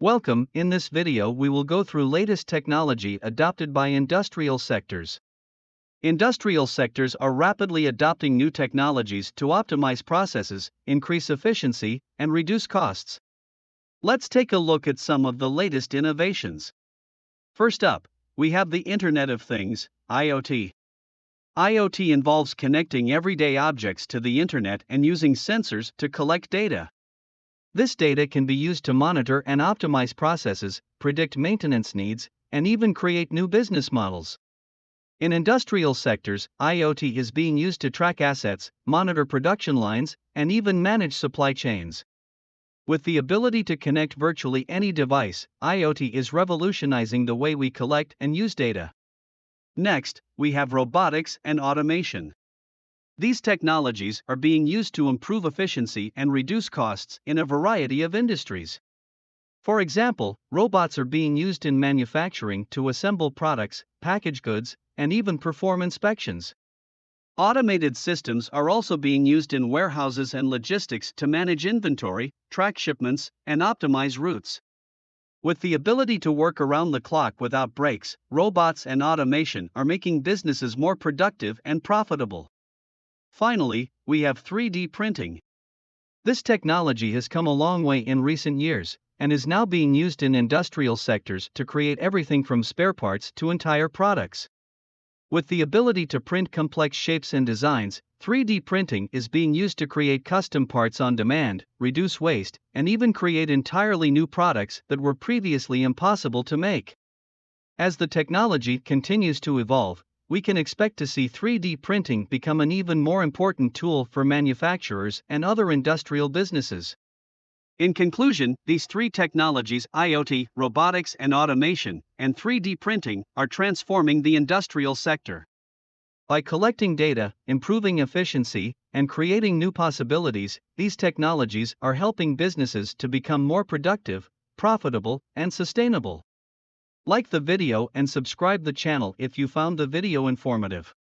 Welcome. In this video we will go through latest technology adopted by industrial sectors. Industrial sectors are rapidly adopting new technologies to optimize processes, increase efficiency, and reduce costs. Let's take a look at some of the latest innovations. First up, we have the Internet of Things, IoT. IoT involves connecting everyday objects to the Internet and using sensors to collect data. This data can be used to monitor and optimize processes, predict maintenance needs, and even create new business models. In industrial sectors, IoT is being used to track assets, monitor production lines, and even manage supply chains. With the ability to connect virtually any device, IoT is revolutionizing the way we collect and use data. Next, we have robotics and automation. These technologies are being used to improve efficiency and reduce costs in a variety of industries. For example, robots are being used in manufacturing to assemble products, package goods, and even perform inspections. Automated systems are also being used in warehouses and logistics to manage inventory, track shipments, and optimize routes. With the ability to work around the clock without breaks, robots and automation are making businesses more productive and profitable. Finally, we have 3D printing. This technology has come a long way in recent years, and is now being used in industrial sectors to create everything from spare parts to entire products. With the ability to print complex shapes and designs, 3D printing is being used to create custom parts on demand, reduce waste, and even create entirely new products that were previously impossible to make. As the technology continues to evolve, we can expect to see 3D printing become an even more important tool for manufacturers and other industrial businesses. In conclusion, these three technologies, IoT, robotics and automation, and 3D printing, are transforming the industrial sector. By collecting data, improving efficiency, and creating new possibilities, these technologies are helping businesses to become more productive, profitable, and sustainable. Like the video and subscribe the channel if you found the video informative.